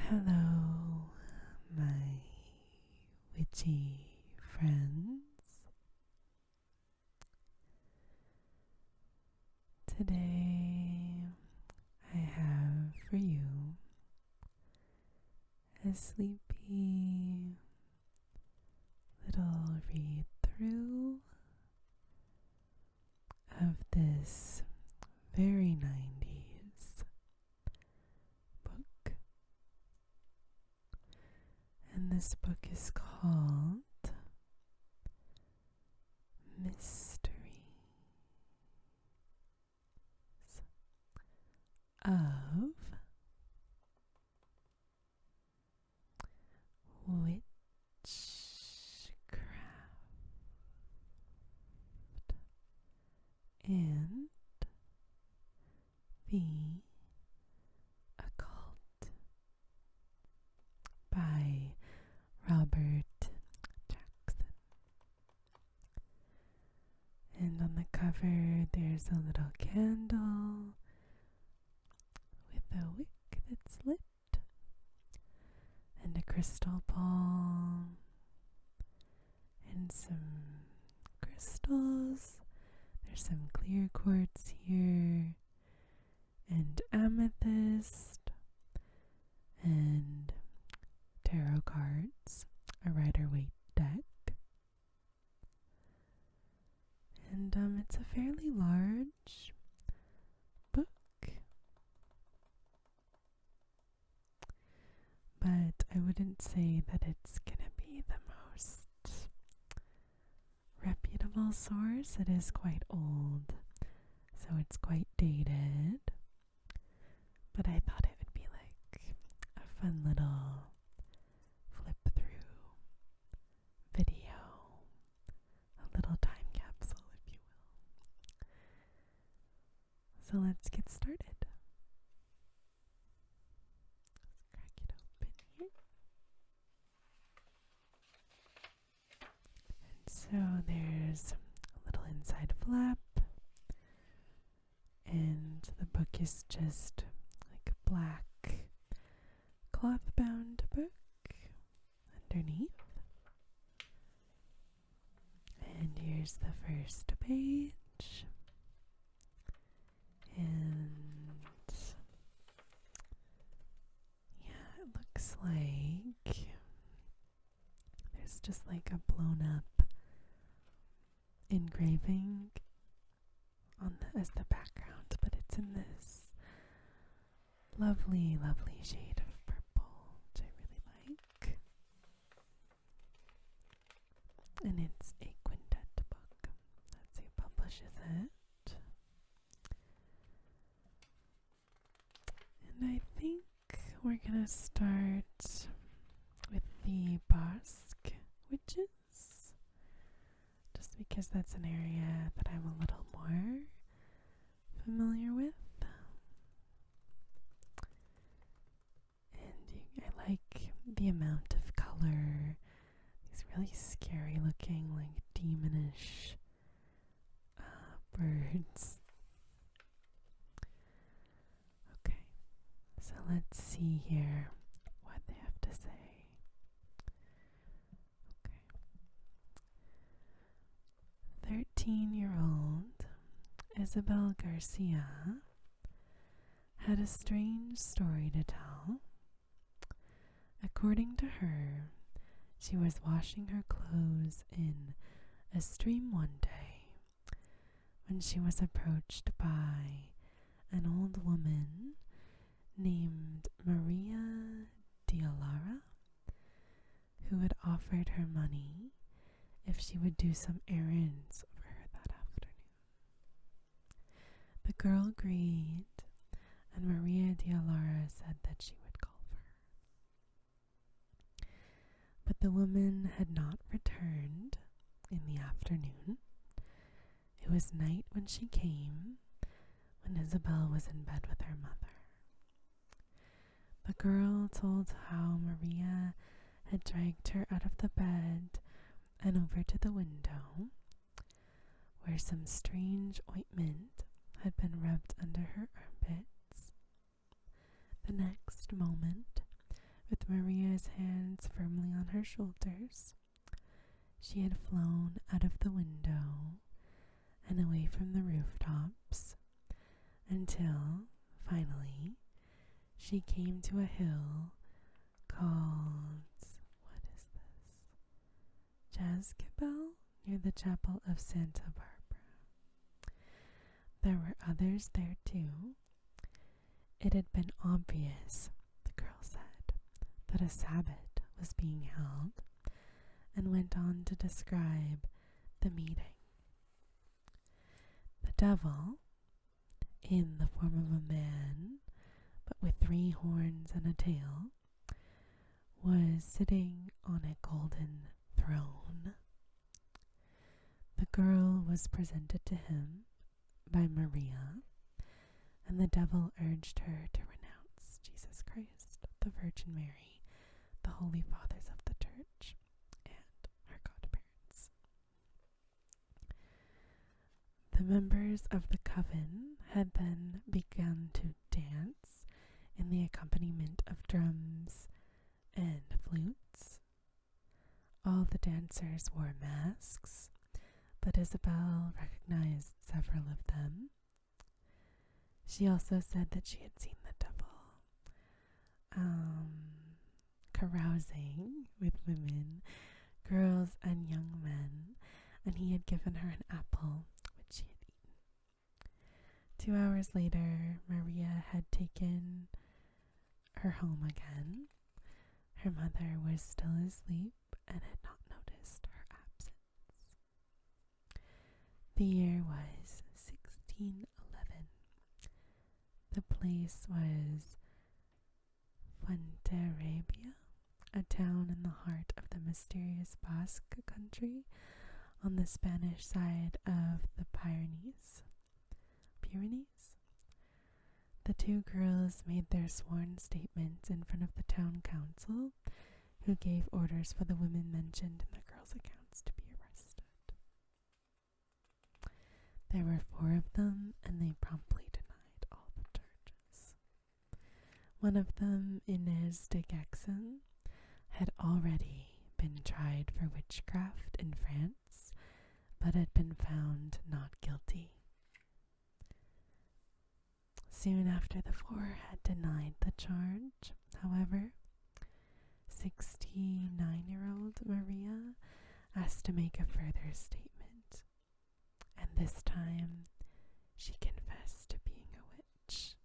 Hello, my witchy friends. Today I have for you a sleepy little read through of this very 90s book. And this book is called Mysteries of Witchcraft and the Occult by Robert Jackson. And on the cover there's a little candle with a wick that's lit and a crystal ball and some crystals. There's some clear quartz here and amethyst and tarot cards, a Rider-Waite deck. And it's a fairly large book, but I wouldn't say that it's gonna be the most reputable source. It is quite old, so it's quite dated, but I thought it would be like a fun little flip through video, a little time capsule, if you will. So let's get started. Let's crack it open here. And so there's a little inside flap, and the book is just like a black cloth bound book underneath. And here's the first page. And yeah, it looks like there's just like a blown up engraving on as the background, but it's in this lovely, lovely shade of purple, which I really like. And it's a quintet book. That's who publishes it. And I think we're gonna start with the Basque witches, just because that's an area that I'm a little more familiar with. And I like the amount of color, these really scary looking, like demonish birds. Okay, so let's see here what they have to say. Okay. 13-year-old Isabel Garcia had a strange story to tell. According to her, she was washing her clothes in a stream one day when she was approached by an old woman named Maria Dialara, who had offered her money if she would do some errands for her that afternoon. The girl agreed, and Maria Dialara said that she would call for her. But the woman had not returned in the afternoon. It was night when she came, when Isabel was in bed with her mother. The girl told how Maria had dragged her out of the bed and over to the window, where some strange ointment had been rubbed under her armpits. The next moment, Maria's hands firmly on her shoulders, she had flown out of the window and away from the rooftops until, finally, she came to a hill called, what is this? Jaskibel, near the chapel of Santa Barbara. There were others there too. It had been obvious, the girl said, that a Sabbath was being held, and went on to describe the meeting. The devil, in the form of a man, but with 3 horns and a tail, was sitting on a golden throne. The girl was presented to him by Maria, and the devil urged her to renounce Jesus Christ, the Virgin Mary, the Holy Fathers of the Church, and her godparents. The members of the coven had then begun to dance in the accompaniment of drums and flutes. All the dancers wore masks, but Isabel recognized several of them. She also said that she had seen the devil carousing with women, girls, and young men, and he had given her an apple, which she had eaten. 2 hours later, Maria had taken her home again. Her mother was still asleep and had not noticed her absence. The year was 1611. The place was Fuenterrabia, a town in the heart of the mysterious Basque country on the Spanish side of the Pyrenees. The 2 girls made their sworn statements in front of the town council, who gave orders for the women mentioned in the girls' accounts to be arrested. There were 4 of them, and they promptly denied all the charges. One of them, Inez de Gexen, had already been tried for witchcraft in France, but had been found not guilty. Soon after the 4 had denied the charge, however, 69-year-old Maria asked to make a further statement, and this time she confessed to being a witch.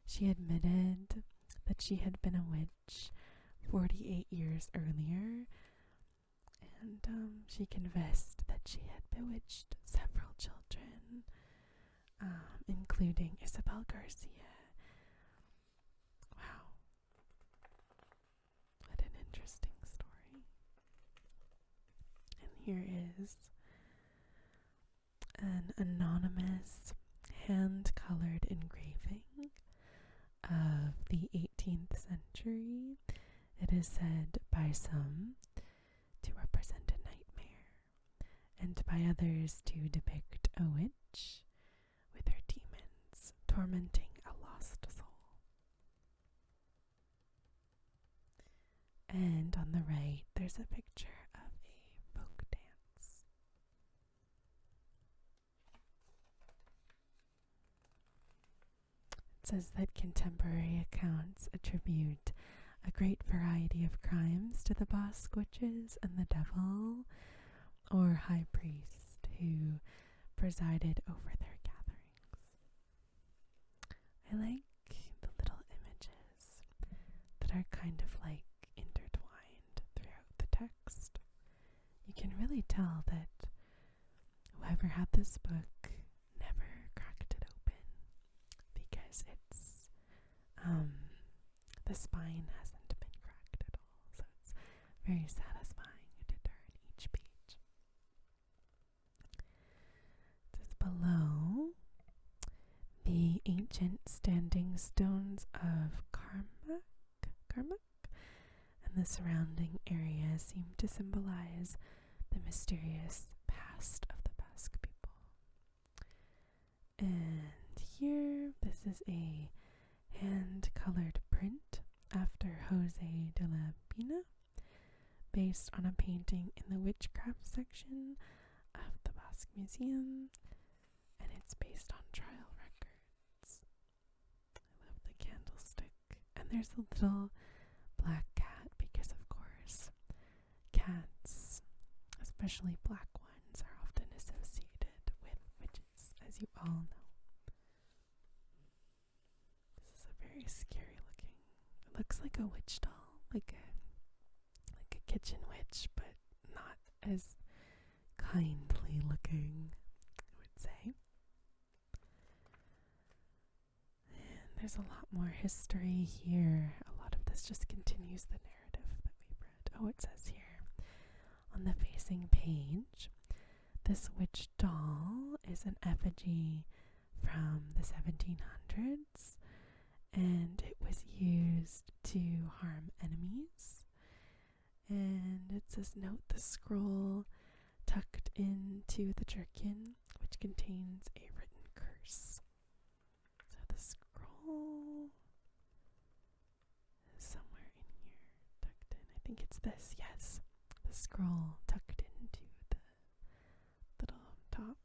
She admitted that she had been a witch 48 years earlier, and she confessed that she had bewitched several children, including Isabel Garcia. Wow. What an interesting story. And here is an anonymous hand-colored engraving of the 18th century. It is said by some to represent a nightmare, and by others to depict a witch with her demons tormenting a lost soul. And on the right, there's a picture of a folk dance. It says that contemporary accounts attribute a great variety of crimes to the Basque witches and the devil, or high priest, who presided over their gatherings. I like the little images that are kind of like intertwined throughout the text. You can really tell that whoever had this book never cracked it open, because it's the spine hasn't been cracked at all, so it's very satisfying to turn each page. It says below, the ancient standing stones of Carmack and the surrounding area seem to symbolize the mysterious past of the Basque people. And here, this is a hand-colored print after Jose de la Pina, based on a painting in the witchcraft section of the Basque Museum, and it's based on trial records. I love the candlestick. And there's a little black cat because, of course, cats, especially black ones, are often associated with witches, as you all know. This is a very scary looking. It looks like a witch doll, like a kitchen witch, but not as kindly looking, I would say. And there's a lot more history here. A lot of this just continues the narrative that we've read. Oh, it says here on the facing page, this witch doll is an effigy from the 1700s, and it was used to harm enemies. And it says, note the scroll tucked into the jerkin, which contains a written curse. So the scroll is somewhere in here, tucked in. I think it's this, yes. The scroll tucked into the little top.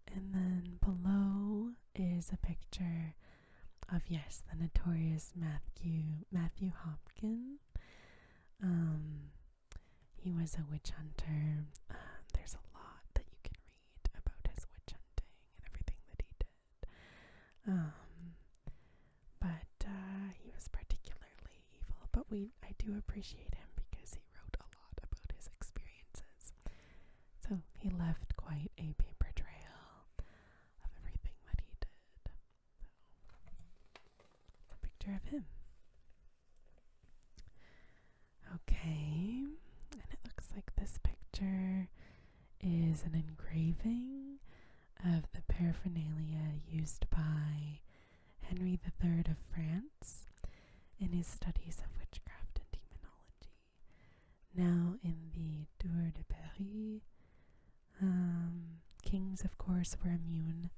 And then below is a picture of, yes, the notorious Matthew Hopkins. He was a witch hunter. There's a lot that you can read about his witch hunting and everything that he did. But he was particularly evil. But I do appreciate him because he wrote a lot about his experiences. So he left quite a paper trail of everything that he did. So, a picture of him. Okay, and it looks like this picture is an engraving of the paraphernalia used by Henry III of France in his studies of witchcraft and demonology. Now in the Tour de Paris, kings, of course, were immune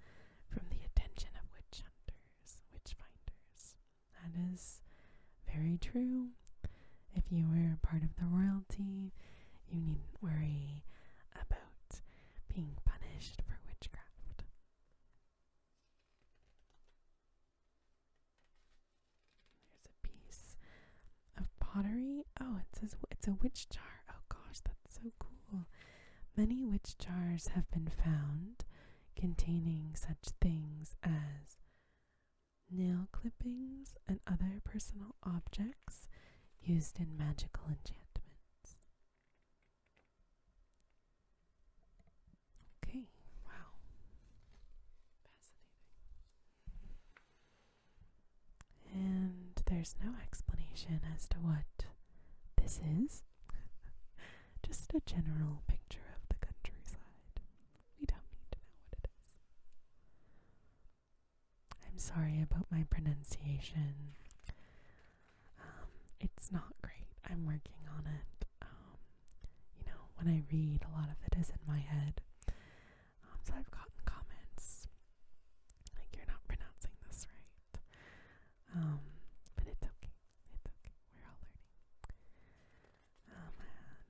from the attention of witch hunters, witch finders. That is very true. If you were part of the royalty, you needn't worry about being punished for witchcraft. There's a piece of pottery. Oh, it says it's a witch jar. Oh gosh, that's so cool. Many witch jars have been found containing such things as nail clippings and other personal objects used in magical enchantments. Okay, wow. Fascinating. And there's no explanation as to what this is. Just a general picture of the countryside. We don't need to know what it is. I'm sorry about my pronunciation. It's not great. I'm working on it. When I read, a lot of it is in my head. So I've gotten comments like, you're not pronouncing this right. But it's okay. It's okay. We're all learning.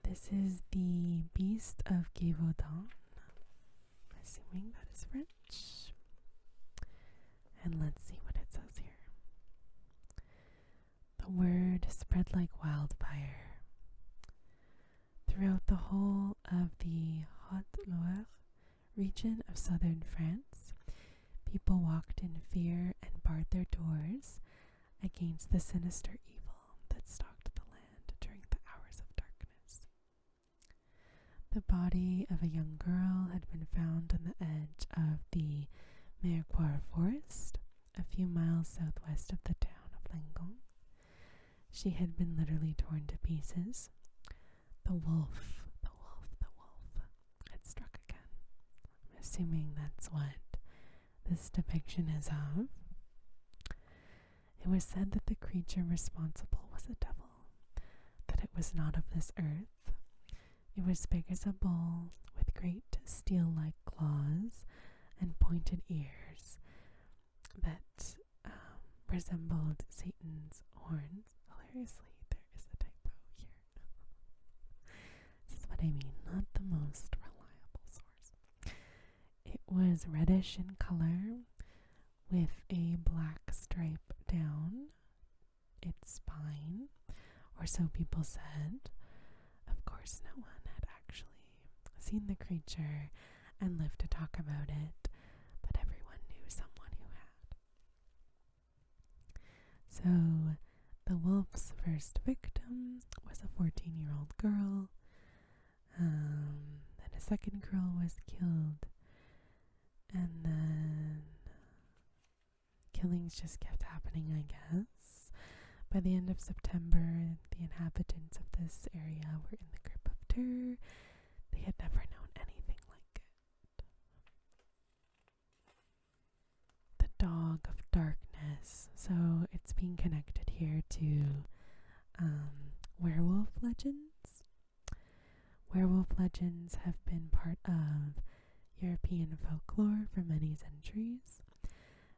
This is the Beast of Gévaudan. I'm assuming that is French. And let's see what it says here. The word spread like wildfire throughout the whole of the Haute-Loire region of southern France. People walked in fear and barred their doors against the sinister evil that stalked the land during the hours of darkness. The body of a young girl had been found on the edge of the Mirepoix forest, a few miles southwest of the town of Langon. She had been literally torn to pieces. The wolf had struck again. I'm assuming that's what this depiction is of. It was said that the creature responsible was a devil, that it was not of this earth. It was big as a bull, with great steel-like claws and pointed ears that were resembled Satan's horns. Hilariously, there is a typo here. This is what I mean, not the most reliable source. It was reddish in color with a black stripe down its spine, or so people said. Of course, no one had actually seen the creature and lived to talk about it, but everyone knew someone who had. So, the wolf's first victim was a 14-year-old girl. Then a second girl was killed, and then killings just kept happening, I guess. By the end of September, the inhabitants of this area were in the grip of terror. They had never known anything like it. The Dog of Darkness. So it's being connected here to werewolf legends. Werewolf legends have been part of European folklore for many centuries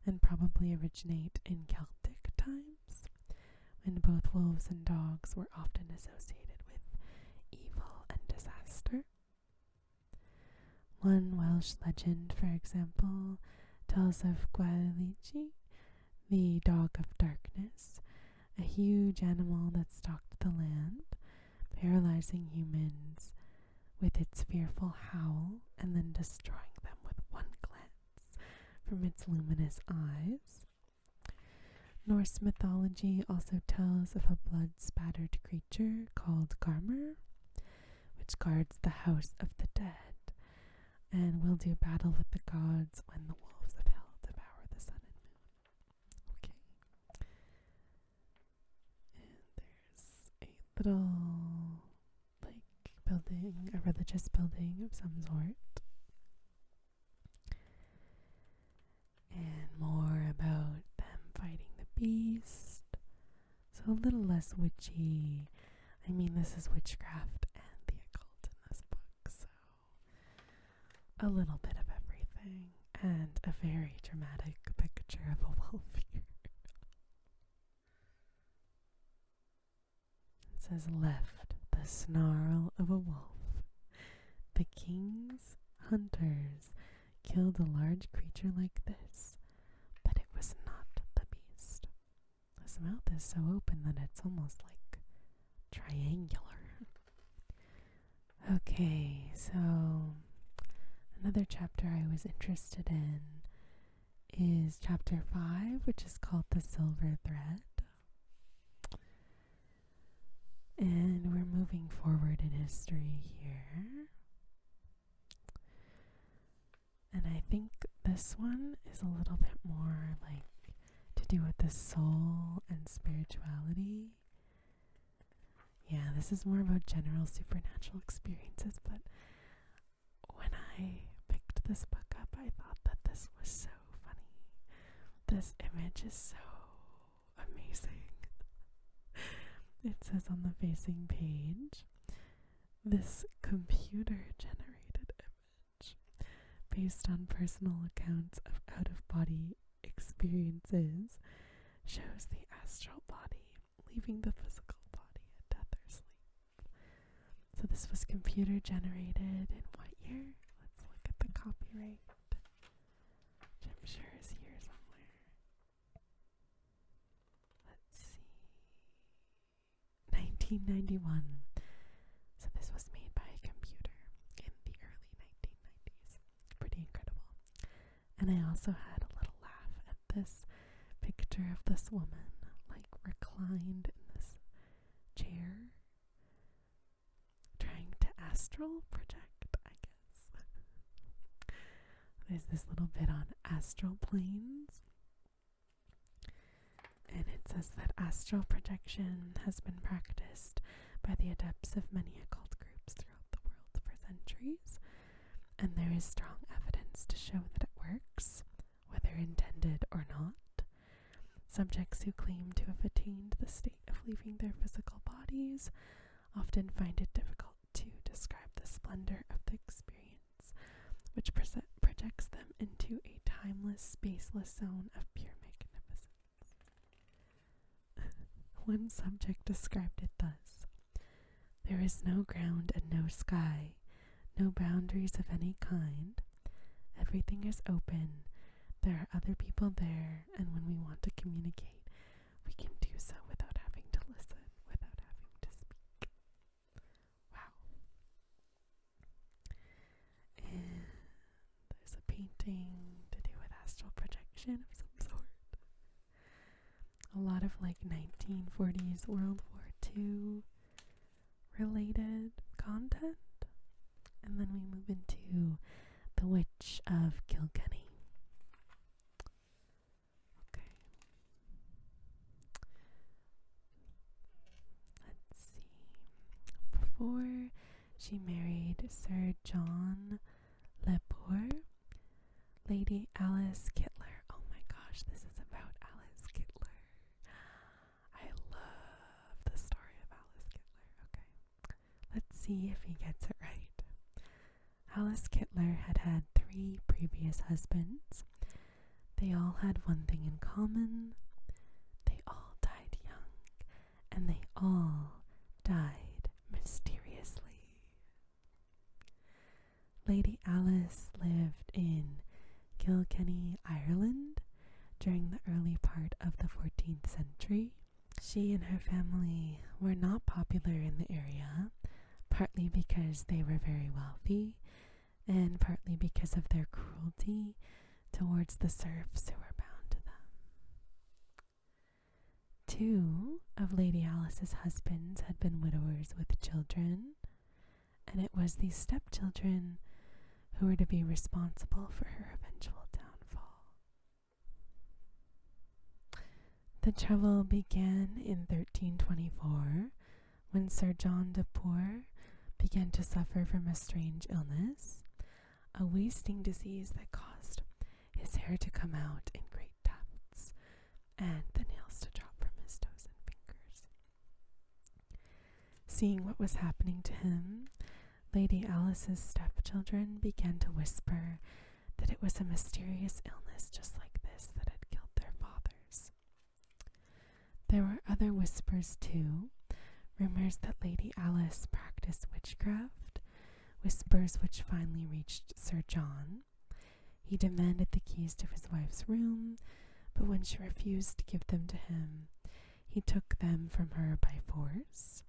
and probably originate in Celtic times, when both wolves and dogs were often associated with evil and disaster. One Welsh legend, for example, tells of Gwalichi, the Dog of Darkness, a huge animal that stalked the land, paralyzing humans with its fearful howl and then destroying them with one glance from its luminous eyes. Norse mythology also tells of a blood-spattered creature called Garmr, which guards the house of the dead and will do battle with the gods when the wolves of hell devour the sun and moon. Okay. And there's a little, building, a religious building of some sort. And more about them fighting the beast. So a little less witchy. I mean, this is witchcraft and the occult in this book, so a little bit of everything. And a very dramatic picture of a wolf here. It says, left the snarl of a wolf. The king's hunters killed a large creature like this, but it was not the beast. His mouth is so open that it's almost like triangular. Okay, so another chapter I was interested in is chapter 5, which is called The Silver Thread. And we're moving forward in history here. And I think this one is a little bit more like to do with the soul and spirituality. Yeah, this is more about general supernatural experiences, but when I picked this book up, I thought that this was so funny. This image is so amazing. It says on the facing page, this computer-generated image, based on personal accounts of out-of-body experiences, shows the astral body leaving the physical body at death or sleep. So this was computer-generated in what year? Let's look at the copyright, which I'm sure is here somewhere. Let's see. 1991. So this was made by a computer in the early 1990s. Pretty incredible. And I also had a little laugh at this picture of this woman, like reclined in this chair, trying to astral project, I guess. There's this little bit on astral planes. And it says that astral projection has been practiced by the adepts of many occult groups throughout the world for centuries, and there is strong evidence to show that it works, whether intended or not. Subjects who claim to have attained the state of leaving their physical bodies often find it difficult to describe the splendor of the experience, which projects them into a timeless, spaceless zone of pure magnificence. One subject described it thus: "There is no ground and no sky, no boundaries of any kind. Everything is open. There are other people there, and when we want to communicate, we can do so without having to listen, without having to speak." Wow. And there's a painting to do with astral projection of some sort. A lot of 1940s World War II related content. And then we move into The Witch of Kilkenny. Okay. Let's see. Before she married Sir John Lepore, Lady Alice Kittler. Oh my gosh, this is about Alice Kittler. I love the story of Alice Kittler. Okay. Let's see if he gets it right. Alice Kittler had had 3 previous husbands. They all had one thing in common. They all died young, and they all died mysteriously. Lady Alice lived in Kilkenny, Ireland, during the early part of the 14th century. She and her family were not popular in the area, partly because they were very wealthy, and partly because of their cruelty towards the serfs who were bound to them. 2 of Lady Alice's husbands had been widowers with children, and it was these stepchildren who were to be responsible for her eventual downfall. The trouble began in 1324 when Sir John de Poor began to suffer from a strange illness, a wasting disease that caused his hair to come out in great tufts and the nails to drop from his toes and fingers. Seeing what was happening to him, Lady Alice's stepchildren began to whisper that it was a mysterious illness just like this that had killed their fathers. There were other whispers too, rumors that Lady Alice practiced witchcraft, whispers which finally reached Sir John. He demanded the keys to his wife's room, but when she refused to give them to him, he took them from her by force.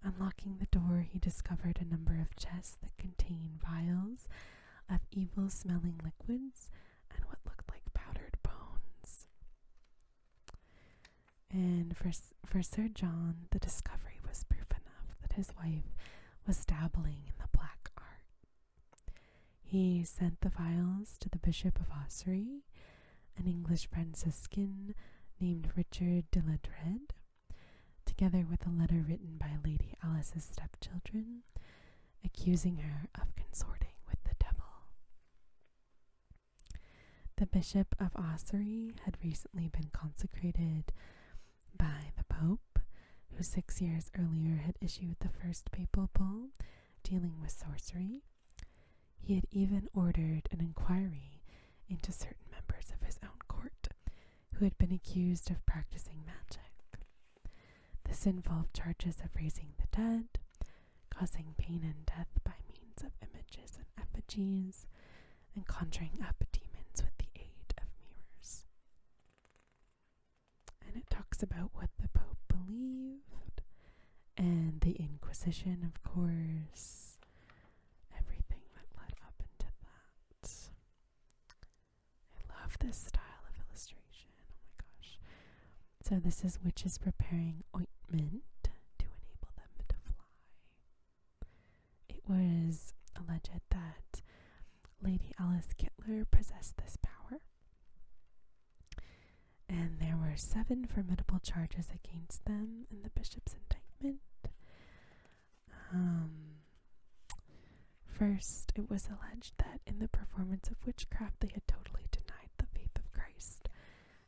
Unlocking the door, he discovered a number of chests that contained vials of evil-smelling liquids and what looked like powdered bones. And for Sir John, the discovery was proof enough that his wife was dabbling in the black art. He sent the vials to the Bishop of Ossory, an English Franciscan named Richard de la Drede, together with a letter written by Lady Alice's stepchildren, accusing her of consorting with the devil. The Bishop of Ossory had recently been consecrated by the Pope, who 6 years earlier had issued the first papal bull dealing with sorcery. He had even ordered an inquiry into certain members of his own court who had been accused of practicing magic. This involved charges of raising the dead, causing pain and death by means of images and effigies, and conjuring up demons with the aid of mirrors. And it talks about what the Pope believed, and the Inquisition, of course, everything that led up into that. I love this style of illustration. Oh my gosh. So this is witches preparing ointment to enable them to fly. It was alleged that Lady Alice Kittler possessed this power, and there were 7 formidable charges against them in the bishop's indictment. First, it was alleged that in the performance of witchcraft they had totally denied the faith of Christ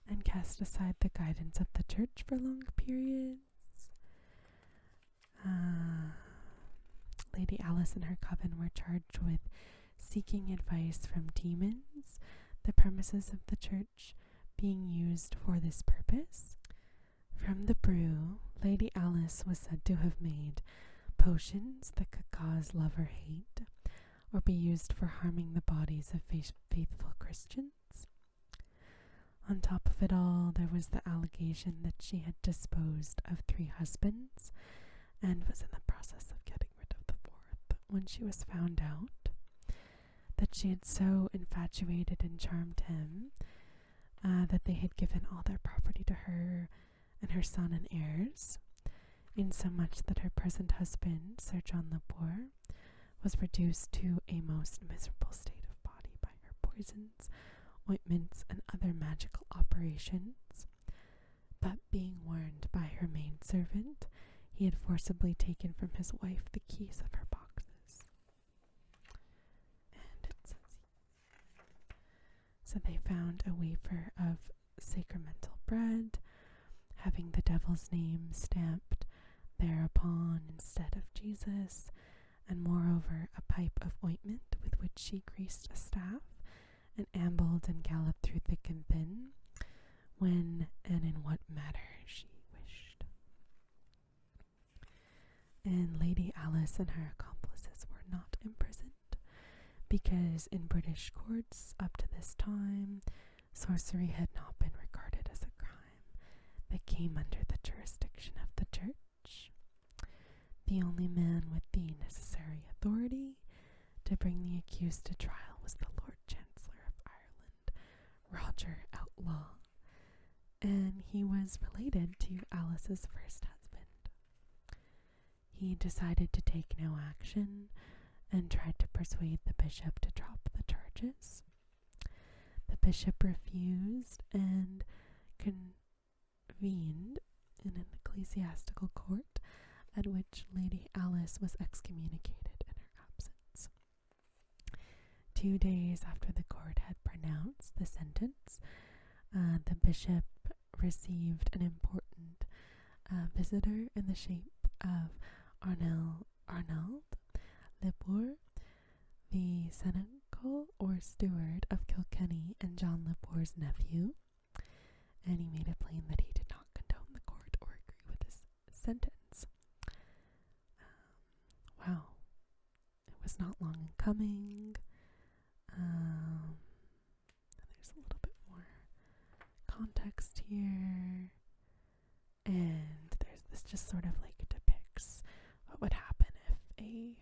and cast aside the guidance of the church for long periods. Lady Alice and her coven were charged with seeking advice from demons, the premises of the church being used for this purpose. From the brew, Lady Alice was said to have made potions that could cause love or hate, or be used for harming the bodies of faithful Christians. On top of it all, there was the allegation that she had disposed of 3 husbands and was in the process of getting rid of the 4th when she was found out that she had so infatuated and charmed him that they had given all their property to her and her son and heirs, insomuch that her present husband, Sir John Lepore, was reduced to a most miserable state of body by her poisons, ointments, and other magical operations. But being warned by her maidservant, he had forcibly taken from his wife the keys of her boxes. And it says, so they found a wafer of sacramental bread, having the devil's name stamped thereupon instead of Jesus, and moreover a pipe of ointment with which she greased a staff, and ambled and galloped through thick and thin, when and in what manner she wished. And Lady Alice and her accomplices were not imprisoned, because in British courts up to this time, sorcery had not been regarded as a crime that came under the jurisdiction of the Church. The only man with the necessary authority to bring the accused to trial was the Lord Chancellor of Ireland, Roger Outlaw, and he was related to Alice's first husband. He decided to take no action and tried to persuade the bishop to drop the charges. The bishop refused and convened in an ecclesiastical court at which Lady Alice was excommunicated in her absence. 2 days after the court had pronounced the sentence, the bishop received an important visitor in the shape of Arnold Lepore, the seneschal or steward of Kilkenny and John Lepore's nephew, and he made it plain that he did not condone the court or agree with his sentence. Wow. It was not long in coming. There's a little bit more context here. And there's this just sort of like depicts what would happen if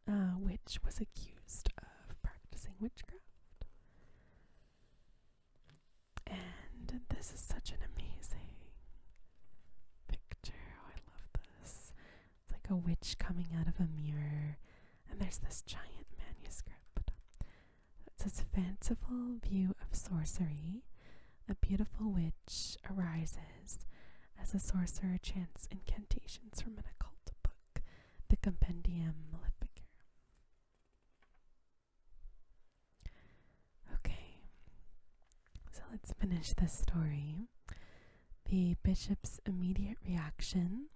a witch was accused of practicing witchcraft. And this is such an amazing picture. Oh, I love this. It's like a witch coming out of a mirror, and there's this giant manuscript. It's this fanciful view of sorcery. A beautiful witch arises as a sorcerer chants incantations from an occult book, the Compendium Maleficarum. Okay, so let's finish this story. The bishop's immediate reaction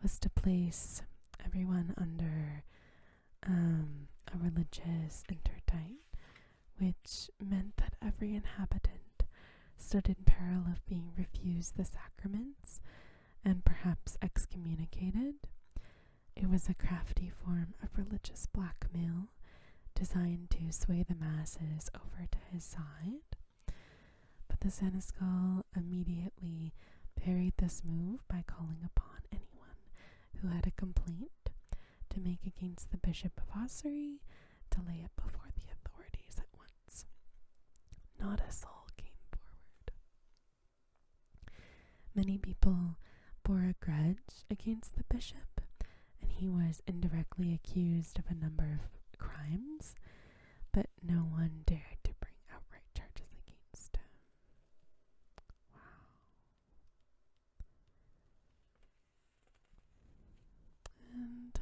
was to place everyone under a religious interdict, which meant that every inhabitant stood in peril of being refused the sacraments and perhaps excommunicated. It was a crafty form of religious blackmail designed to sway the masses over to his side. But the seneschal immediately parried this move by calling upon anyone who had a complaint to make against the Bishop of Ossory to lay it before the authorities at once. Not a soul came forward. Many people bore a grudge against the bishop, and he was indirectly accused of a number of crimes, but no one dared to bring outright charges against him. Wow. And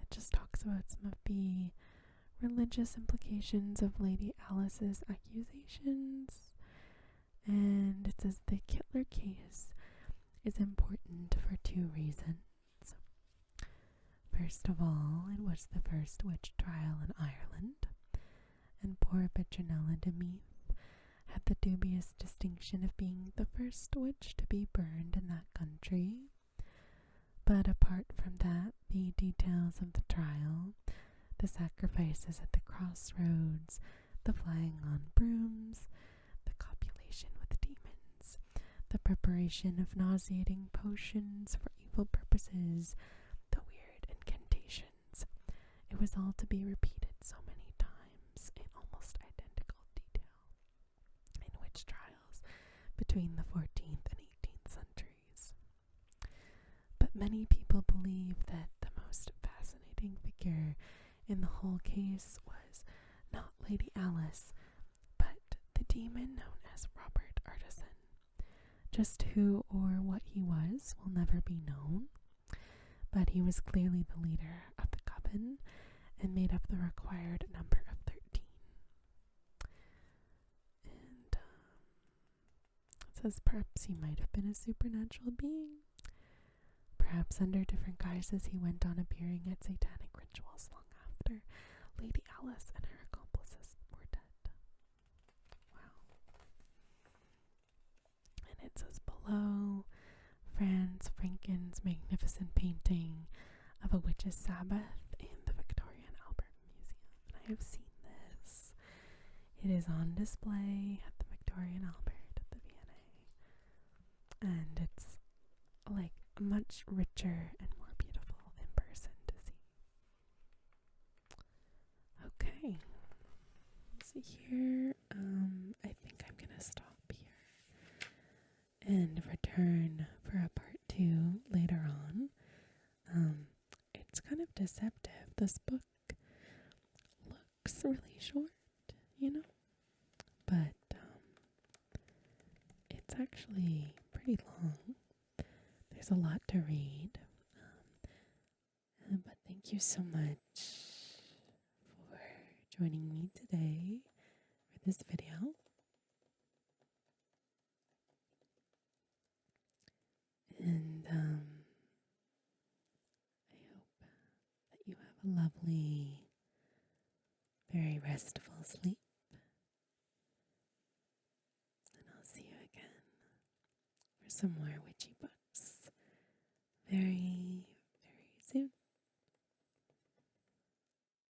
it just talks about some of the religious implications of Lady Alice's accusations. And it says the Kittler case is important for 2 reasons. First of all, it was the first witch trial in Ireland, and poor Petronella de Meath had the dubious distinction of being the first witch to be burned in that country. But apart from that, the details of the trial, the sacrifices at the crossroads, the flying on brooms, the copulation with demons, the preparation of nauseating potions for evil purposes, the weird incantations, it was all to be repeated so many times in almost identical detail in witch trials between the 14th and 18th centuries. But many people believe that the most fascinating figure in the whole case was not Lady Alice, but the demon known as Robert Artisan. Just who or what he was will never be known, but he was clearly the leader of the coven and made up the required number of 13. And it says perhaps he might have been a supernatural being. Perhaps under different guises he went on appearing at satanic rituals long after Lady Alice and her accomplices were dead. Wow. And it says below, Franz Franken's magnificent painting of a witch's Sabbath in the Victoria and Albert Museum. And I have seen this. It is on display at the Victoria and Albert at the V&A. And it's like much richer and more beautiful in person to see. Okay. So here, I think I'm gonna stop here and return for a part 2 later on. It's kind of deceptive. This book looks really short, but it's actually pretty long. There's a lot to read, but thank you so much for joining me today for this video. And I hope that you have a lovely, very restful sleep. And I'll see you again for some more witchy books very